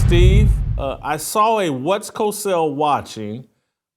Steve. I saw a What's Cosell Watching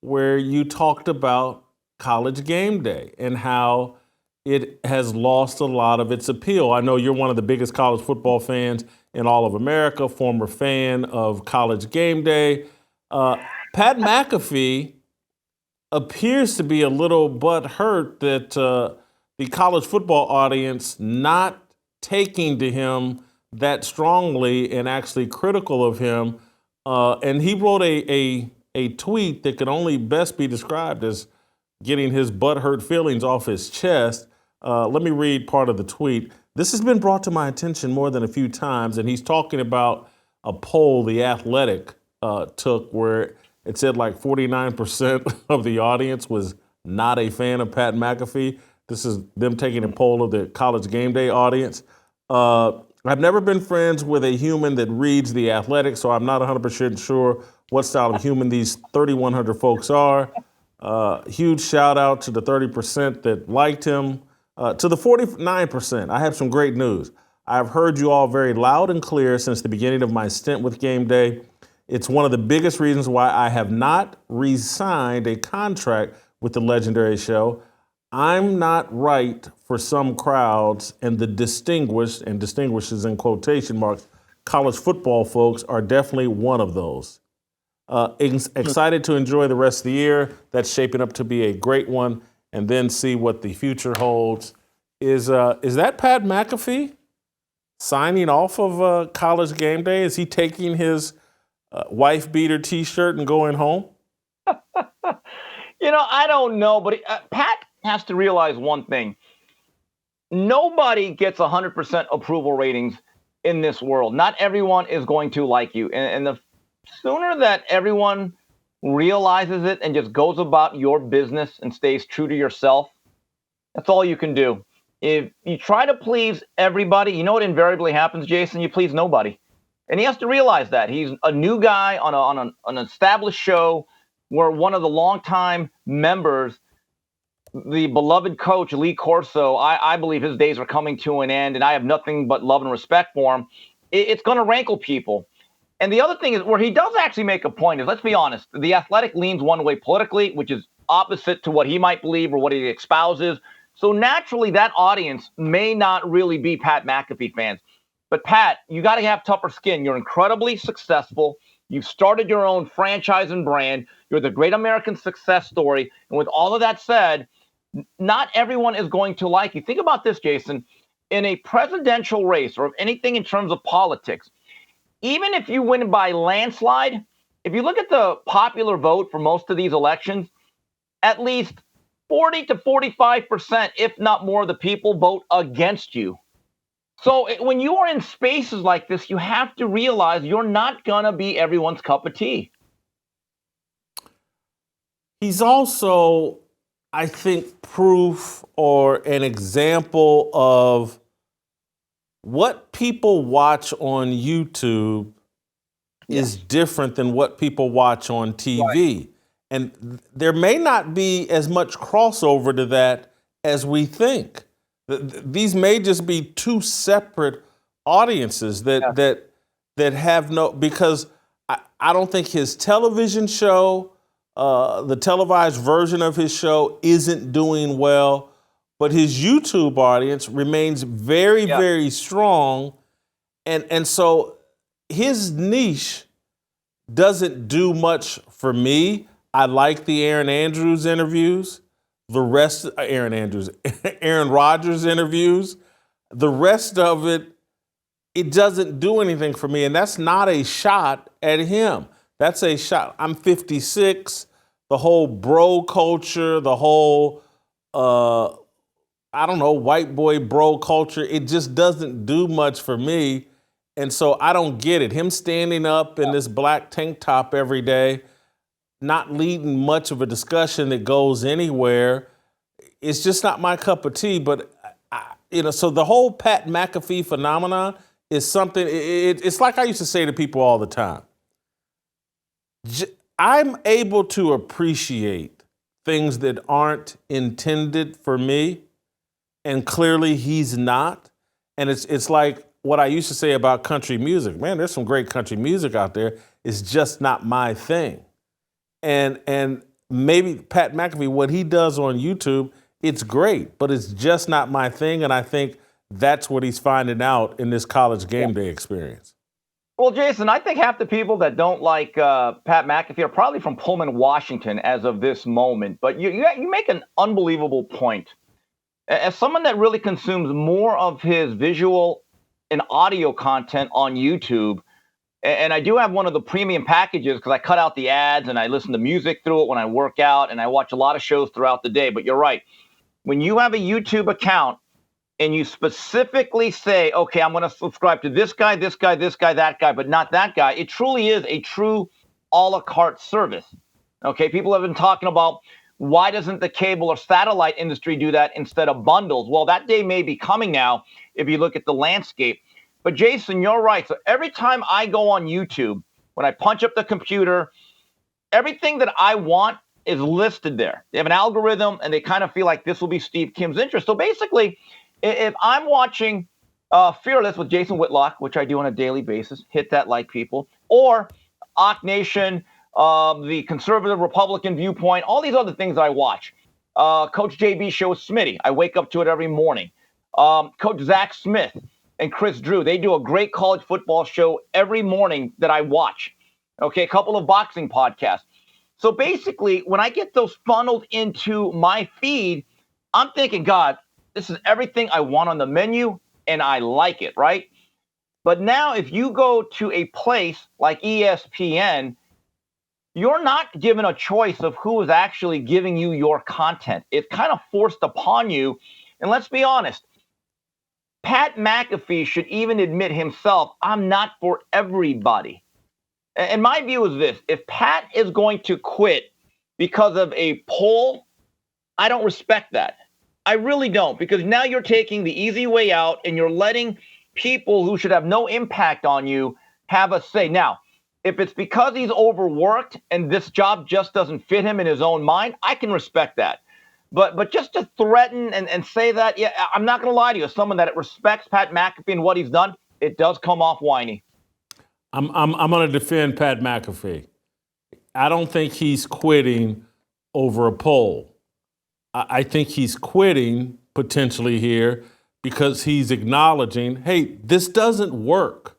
where you talked about College Game Day and how it has lost a lot of its appeal. I know you're one of the biggest college football fans in all of America, former fan of College Game Day. Pat McAfee appears to be a little butthurt that the college football audience not taking to him that strongly and actually critical of him. And he wrote a tweet that could only best be described as getting his butthurt feelings off his chest. Let me read part of the tweet. This has been brought to my attention more than a few times, and he's talking about a poll The Athletic took where it said like 49% of the audience was not a fan of Pat McAfee. This is them taking a poll of the College Game Day audience. I've never been friends with a human that reads The Athletic, so I'm not 100% sure what style of human these 3,100 folks are. Huge shout out to the 30% that liked him. To the 49%, I have some great news. I've heard you all very loud and clear since the beginning of my stint with Game Day. It's one of the biggest reasons why I have not re-signed a contract with the legendary show. I'm not right for some crowds, and the distinguished, and distinguishes in quotation marks, college football folks are definitely one of those. Excited to enjoy the rest of the year. That's shaping up to be a great one, and then see what the future holds. Is that Pat McAfee signing off of College Game Day? Is he taking his wife beater T-shirt and going home? I don't know, but Pat has to realize one thing. Nobody gets 100% approval ratings in this world. Not everyone is going to like you. And the sooner that everyone realizes it and just goes about your business and stays true to yourself, that's all you can do. If you try to please everybody, you know what invariably happens, Jason? You please nobody. And he has to realize that. He's a new guy on an established show where one of the longtime members, the beloved coach, Lee Corso, I believe his days are coming to an end, and I have nothing but love and respect for him. It's going to rankle people. And the other thing is where he does actually make a point is, let's be honest, The Athletic leans one way politically, which is opposite to what he might believe or what he espouses. So naturally, that audience may not really be Pat McAfee fans. But Pat, you got to have tougher skin. You're incredibly successful. You've started your own franchise and brand. You're the great American success story. And with all of that said, not everyone is going to like you. Think about this, Jason. In a presidential race or anything in terms of politics, even if you win by landslide, if you look at the popular vote for most of these elections, at least 40 to 45%, if not more, of the people vote against you. So when you are in spaces like this, you have to realize you're not going to be everyone's cup of tea. He's also, I think, proof or an example of what people watch on YouTube is different than what people watch on TV. Right. And there may not be as much crossover to that as we think. These may just be two separate audiences that have no, because I don't think his television show, the televised version of his show isn't doing well, but his YouTube audience remains very, very strong. And so his niche doesn't do much for me. I like the Aaron Rodgers interviews. The rest of it, it doesn't do anything for me. And that's not a shot at him. That's a shot. I'm 56. The whole bro culture, the whole, white boy bro culture, it just doesn't do much for me. And so I don't get it. Him standing up in this black tank top every day, not leading much of a discussion that goes anywhere. It's just not my cup of tea. But, so the whole Pat McAfee phenomenon is something, it's like I used to say to people all the time. I'm able to appreciate things that aren't intended for me, and clearly he's not. And it's like what I used to say about country music. Man, there's some great country music out there. It's just not my thing. And maybe Pat McAfee, what he does on YouTube, it's great, but it's just not my thing. And I think that's what he's finding out in this college game day experience. Well, Jason, I think half the people that don't like Pat McAfee are probably from Pullman, Washington, as of this moment. But you make an unbelievable point. As someone that really consumes more of his visual and audio content on YouTube, and I do have one of the premium packages because I cut out the ads and I listen to music through it when I work out, and I watch a lot of shows throughout the day. But you're right. When you have a YouTube account and you specifically say, okay, I'm going to subscribe to this guy, this guy, this guy, that guy, but not that guy, it truly is a true a la carte service. Okay, people have been talking about why doesn't the cable or satellite industry do that instead of bundles? Well, that day may be coming now if you look at the landscape. But Jason, you're right. So every time I go on YouTube, when I punch up the computer, everything that I want is listed there. They have an algorithm and they kind of feel like this will be Steve Kim's interest. So basically, if I'm watching Fearless with Jason Whitlock, which I do on a daily basis, hit that like people, or Ock Nation, the conservative Republican viewpoint, all these other things I watch. Coach JB show with Smitty. I wake up to it every morning. Coach Zach Smith and Chris Drew, they do a great college football show every morning that I watch. Okay, a couple of boxing podcasts. So basically, when I get those funneled into my feed, I'm thinking, God, this is everything I want on the menu, and I like it, right? But now if you go to a place like ESPN, you're not given a choice of who is actually giving you your content. It's kind of forced upon you. And let's be honest, Pat McAfee should even admit himself, I'm not for everybody. And my view is this. If Pat is going to quit because of a poll, I don't respect that. I really don't, because now you're taking the easy way out and you're letting people who should have no impact on you have a say. Now, if it's because he's overworked and this job just doesn't fit him in his own mind, I can respect that. But just to threaten and say that, yeah, I'm not going to lie to you. As someone that respects Pat McAfee and what he's done, it does come off whiny. I'm going to defend Pat McAfee. I don't think he's quitting over a poll. I think he's quitting potentially here because he's acknowledging, hey, this doesn't work.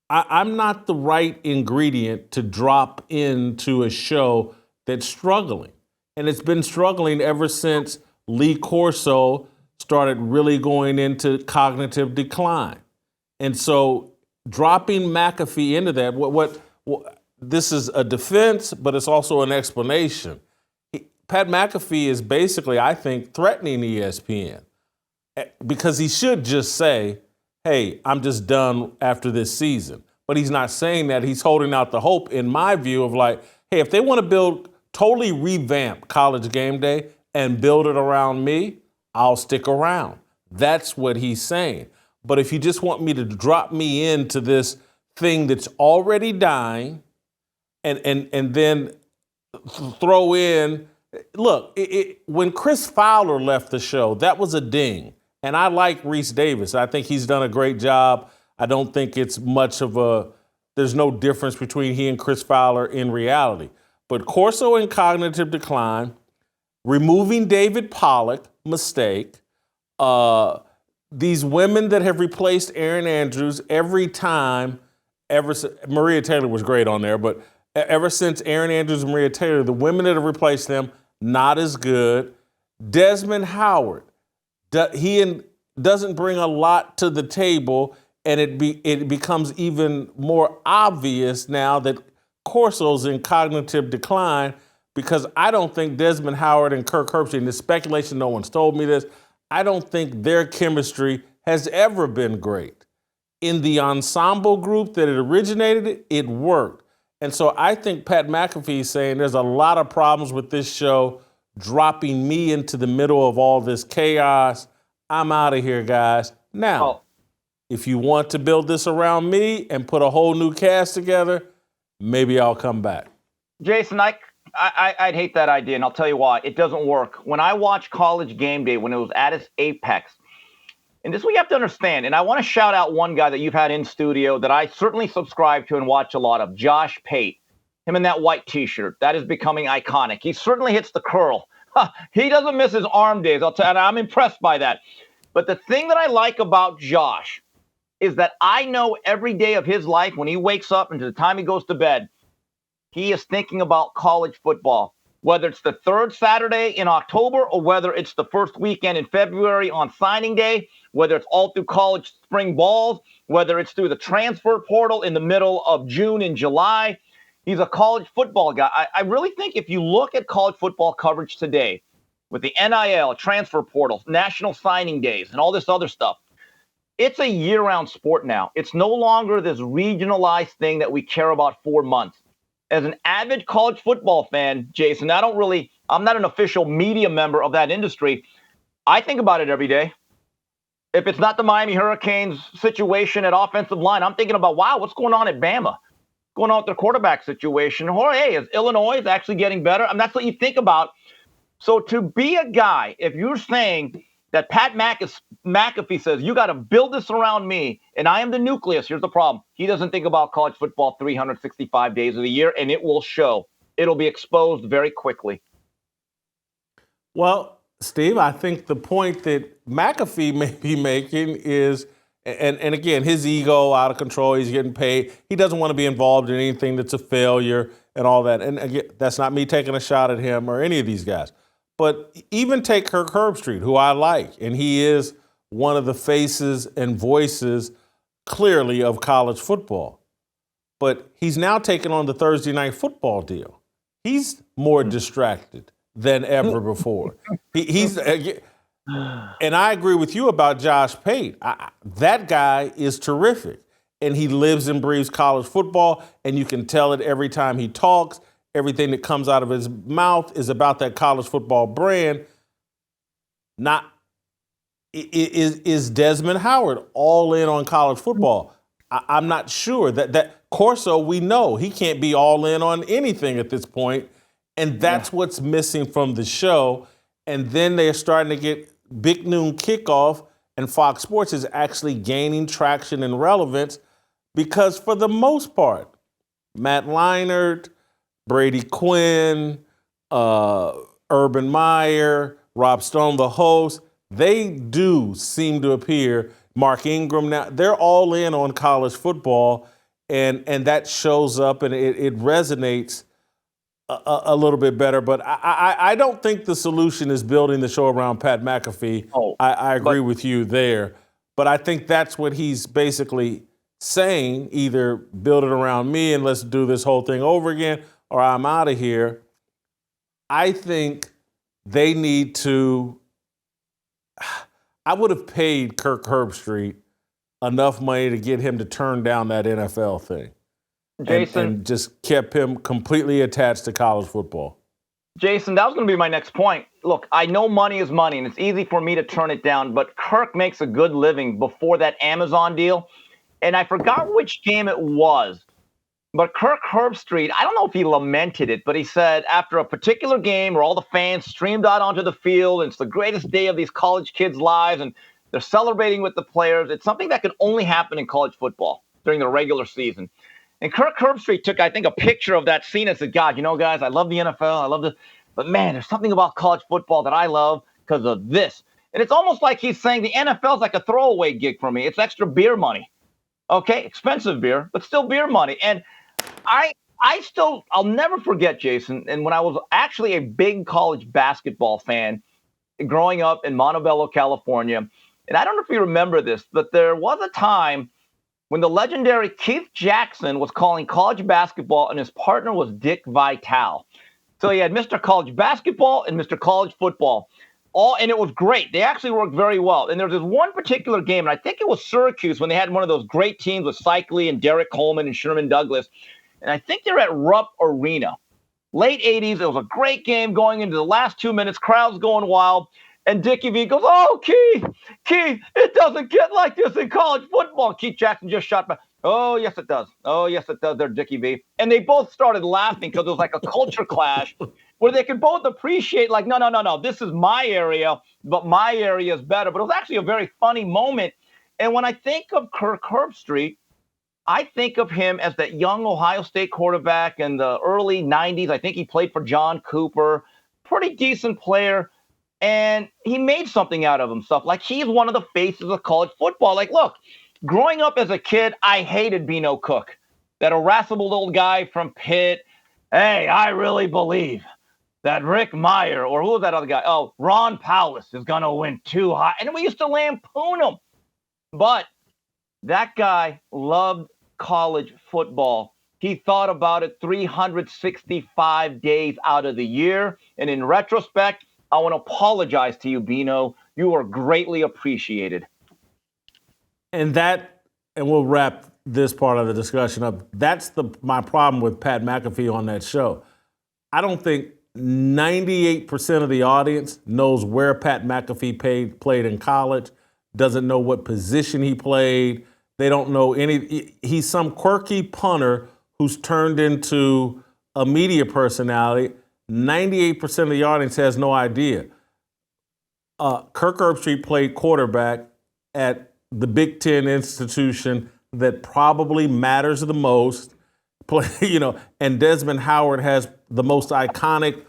I'm not the right ingredient to drop into a show that's struggling. And it's been struggling ever since Lee Corso started really going into cognitive decline. And so dropping McAfee into that, what this is a defense, but it's also an explanation. Pat McAfee is basically, I think, threatening ESPN because he should just say, hey, I'm just done after this season. But he's not saying that. He's holding out the hope, in my view, of like, hey, if they want to totally revamp College Game Day and build it around me, I'll stick around. That's what he's saying. But if you just want me to drop me into this thing that's already dying and then throw in, look, when Chris Fowler left the show, that was a ding. And I like Reese Davis. I think he's done a great job. I don't think it's much of there's no difference between he and Chris Fowler in reality. But Corso in cognitive decline, removing David Pollock, mistake. These women that have replaced Aaron Andrews every time, Maria Taylor was great on there, but ever since Aaron Andrews and Maria Taylor, the women that have replaced them, not as good. Desmond Howard, he doesn't bring a lot to the table, and it becomes even more obvious now that Corso's in cognitive decline, because I don't think Desmond Howard and Kirk Herbstreit, and the speculation, no one's told me this, I don't think their chemistry has ever been great. In the ensemble group that it originated, it worked. And so I think Pat McAfee is saying there's a lot of problems with this show, dropping me into the middle of all this chaos. I'm out of here, guys. Now, if you want to build this around me and put a whole new cast together, maybe I'll come back. Jason, I'd hate that idea, and I'll tell you why. It doesn't work. When I watched College Game Day, when it was at its apex, And this is what you have to understand. And I want to shout out one guy that you've had in studio that I certainly subscribe to and watch a lot of, Josh Pate. Him in that white T-shirt. That is becoming iconic. He certainly hits the curl. He doesn't miss his arm days. I'll tell you, and I'm impressed by that. But the thing that I like about Josh is that I know every day of his life, when he wakes up and to the time he goes to bed, he is thinking about college football. Whether it's the third Saturday in October or whether it's the first weekend in February on signing day, whether it's all through college spring balls, whether it's through the transfer portal in the middle of June and July. He's a college football guy. I really think if you look at college football coverage today with the NIL, transfer portals, national signing days, and all this other stuff, it's a year-round sport now. It's no longer this regionalized thing that we care about 4 months. As an avid college football fan, Jason, I'm not an official media member of that industry. I think about it every day. If it's not the Miami Hurricanes situation at offensive line, I'm thinking about, wow, what's going on at Bama? Going on with their quarterback situation? Or, hey, is Illinois actually getting better? I mean, that's what you think about. So to be a guy, if you're saying that Pat McAfee says, you got to build this around me, and I am the nucleus, here's the problem. He doesn't think about college football 365 days of the year, and it will show. It'll be exposed very quickly. Well, Steve, I think the point that McAfee may be making is, and again, his ego out of control, he's getting paid. He doesn't want to be involved in anything that's a failure and all that. And again, that's not me taking a shot at him or any of these guys. But even take Kirk Herbstreit, who I like, and he is one of the faces and voices clearly of college football. But he's now taken on the Thursday Night Football deal. He's more distracted than ever before. He's and I agree with you about Josh Pate. That guy is terrific, and he lives and breathes college football, and you can tell it every time he talks. Everything that comes out of his mouth is about that college football brand. Is Desmond Howard all in on college football? I'm not sure. That Corso, we know he can't be all in on anything at this point, and that's what's missing from the show. And then they're starting to get Big Noon Kickoff, and Fox Sports is actually gaining traction and relevance because, for the most part, Matt Leinart, Brady Quinn, Urban Meyer, Rob Stone, the host, they do seem to appear, Mark Ingram now, they're all in on college football, and that shows up and it resonates a little bit better. But I don't think the solution is building the show around Pat McAfee. I agree with you there. But I think that's what he's basically saying, either build it around me and let's do this whole thing over again, or I'm out of here. I think they need to. I would have paid Kirk Herbstreit enough money to get him to turn down that NFL thing. Jason, and just kept him completely attached to college football. Jason, that was going to be my next point. Look, I know money is money, and it's easy for me to turn it down, but Kirk makes a good living before that Amazon deal. And I forgot which game it was. But Kirk Herbstreit, I don't know if he lamented it, but he said after a particular game where all the fans streamed out onto the field, and it's the greatest day of these college kids' lives, and they're celebrating with the players, it's something that can only happen in college football during the regular season. And Kirk Herbstreit took, I think, a picture of that scene and said, God, you know, guys, I love the NFL. I love this. But, man, there's something about college football that I love because of this. And it's almost like he's saying the NFL is like a throwaway gig for me. It's extra beer money. Okay, expensive beer, but still beer money. And I'll never forget, Jason, and when I was actually a big college basketball fan growing up in Montebello, California, and I don't know if you remember this, but there was a time when the legendary Keith Jackson was calling college basketball, and his partner was Dick Vitale. So he had Mr. College Basketball and Mr. College Football. And it was great. They actually worked very well. And there was this one particular game, and I think it was Syracuse when they had one of those great teams with Cycli and Derek Coleman and Sherman Douglas. And I think they're at Rupp Arena. Late 80s, it was a great game going into the last 2 minutes. Crowd's going wild. And Dickie V goes, oh, Keith, it doesn't get like this in college football. Keith Jackson just shot back. Oh, yes, it does. Oh, yes, it does. There, Dickie V. And they both started laughing because it was like a culture clash where they could both appreciate, like, no, this is my area. but my area is better. But it was actually a very funny moment. And when I think of Kirk Herbstreit, I think of him as that young Ohio State quarterback in the early 90s. I think he played for John Cooper, pretty decent player. And he made something out of himself. Like, he's one of the faces of college football. Like, look, growing up as a kid, I hated Beano Cook, that irascible little guy from Pitt. Hey, I really believe that Rick Meyer, or who was that other guy? Oh, Ron Powlus is going to win too high. And we used to lampoon him. But that guy loved college football. He thought about it 365 days out of the year. And in retrospect, I want to apologize to you, Beano. You are greatly appreciated. And we'll wrap this part of the discussion up. That's my problem with Pat McAfee on that show. I don't think 98% of the audience knows where Pat McAfee played in college, doesn't know what position he played. They don't know he's some quirky punter who's turned into a media personality. 98% of the audience has no idea. Kirk Herbstreit played quarterback at the Big Ten institution that probably matters the most. And Desmond Howard has the most iconic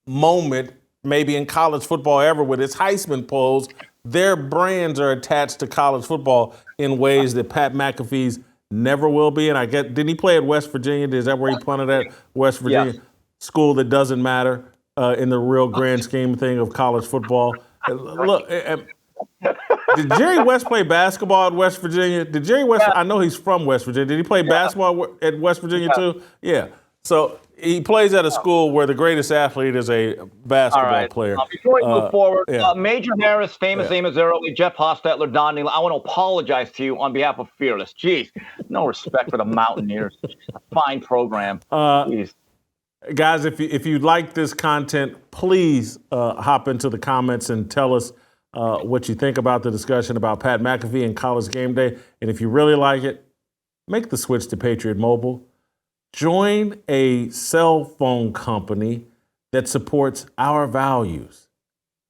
moment maybe in college football ever with his Heisman polls. Their brands are attached to college football in ways that Pat McAfee's never will be. And didn't he play at West Virginia? Is that where he punted at? West Virginia? Yes. School that doesn't matter in the real grand scheme thing of college football. Look, did Jerry West play basketball at West Virginia? Did Jerry West? I know he's from West Virginia. Did he play basketball at West Virginia too? Yeah. So he plays at a school where the greatest athlete is a basketball player. Before we move forward, Major Harris, famous Amos Early, Jeff Hostetler, Don Neal, I want to apologize to you on behalf of Fearless. Jeez, no respect for the Mountaineers. Fine program. Jeez. Guys, if you like this content, please hop into the comments and tell us what you think about the discussion about Pat McAfee and College Game Day. And if you really like it, make the switch to Patriot Mobile. Join a cell phone company that supports our values,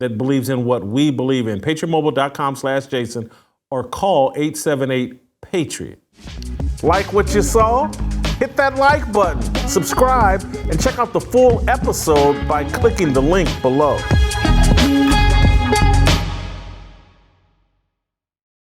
that believes in what we believe in. PatriotMobile.com/Jason or call 878-PATRIOT. Like what you saw? Hit that like button, subscribe, and check out the full episode by clicking the link below.